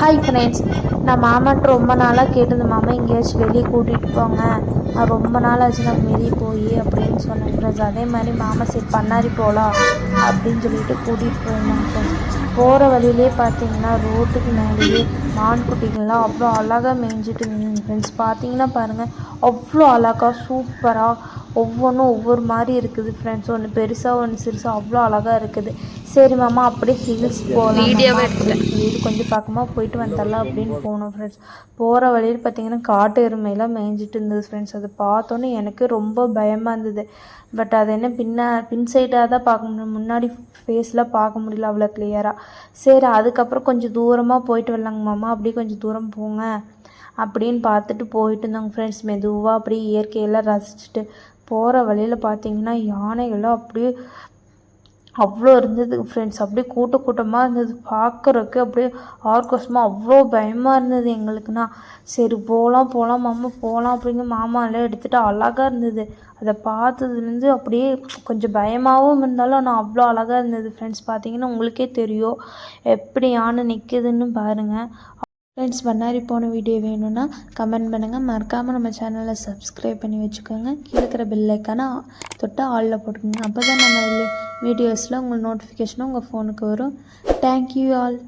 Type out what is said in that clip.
Hi friends, நான் மாமாட்ட ரொம்ப நாளாக கேட்டிருந்தேன். மாமா எங்கேயாச்சும் வெளியே கூட்டிகிட்டு போங்க, நான் ரொம்ப நாள் ஆச்சு நான் வெளியே போய் அப்படின்னு சொன்னேன் ஃப்ரெண்ட்ஸ். அதே மாதிரி மாமா சரி பண்ணாரி போகலாம் அப்படின்னு சொல்லிட்டு கூட்டிகிட்டு போயிருந்தாங்க ஃப்ரெண்ட்ஸ். போகிற வழியிலே பார்த்தீங்கன்னா ரோட்டுக்கு மேலேயே மான்குட்டிகள்லாம் அவ்வளோ அழகாக மேய்ஞ்சிட்டு இருந்ததுங்க ஃப்ரெண்ட்ஸ். பார்த்தீங்கன்னா பாருங்கள், அவ்வளோ அழகாக சூப்பராக ஒவ்வொன்றும் ஒவ்வொரு மாதிரி இருக்குது ஃப்ரெண்ட்ஸ். ஒன்று பெருசாக ஒன்று சிறுசாக அவ்வளோ அழகாக இருக்குது. சரி மாமா அப்படியே ஹில்ஸ் போகலாம் மாமா அப்படின்னு சொல்லிட்டு கொஞ்சம் பக்கமாக போயிட்டு வந்துடலாம் அப்படின்னு போனோம் ஃப்ரெண்ட்ஸ். போகிற வழியில் பார்த்தீங்கன்னா காட்டு எருமையெல்லாம் மேய்ஞ்சிட்டு இருந்தது ஃப்ரெண்ட்ஸ். அதை பார்த்தோன்னே எனக்கு ரொம்ப பயமாக இருந்தது. பட் அது என்ன பின் சைடாக தான் பார்க்க முடியும், முன்னாடி ஃபேஸ்லாம் பார்க்க முடியல அவ்வளோ கிளியராக. சரி அதுக்கப்புறம் கொஞ்சம் தூரமாக போயிட்டு வரலாங்க மாமா, அப்படியே கொஞ்சம் தூரம் போங்க அப்படின்னு பார்த்துட்டு போயிட்டு இருந்தாங்க ஃப்ரெண்ட்ஸ். மெதுவாக அப்படியே இயற்கையெல்லாம் ரசிச்சுட்டு போகிற வழியில் பார்த்தீங்கன்னா யானைகள்லாம் அப்படியே அவ்வளோ இருந்தது ஃப்ரெண்ட்ஸ். அப்படியே கூட்டமாக இருந்தது பார்க்குறக்கு. அப்படியே ஆர்கோசமாக அவ்வளோ பயமாக இருந்தது எங்களுக்குன்னா. சரி போகலாம் மாமா போகலாம் அப்படிங்க மாமா எல்லாம் எடுத்துகிட்டு அழகாக இருந்தது. அதை பார்த்ததுலேருந்து அப்படியே கொஞ்சம் பயமாகவும் இருந்தாலும் ஆனால் அவ்வளோ அழகாக இருந்தது ஃப்ரெண்ட்ஸ். பார்த்தீங்கன்னா உங்களுக்கே தெரியும் எப்படி யானை நிற்குதுன்னு பாருங்கள் ஃப்ரெண்ட்ஸ். பண்ணாரி போன வீடியோ வேணும்னா கமெண்ட் பண்ணுங்கள். மறக்காமல் நம்ம சேனலை சப்ஸ்கிரைப் பண்ணி வச்சுக்கோங்க. கீழே இருக்கிற பெல் ஐக்கானை தொட்டு ஆலில் போட்டுக்கோங்க. அப்போ தான் நம்ம வீடியோஸில் உங்களுக்கு நோட்டிஃபிகேஷனும் உங்கள் ஃபோனுக்கு வரும். Thank you all.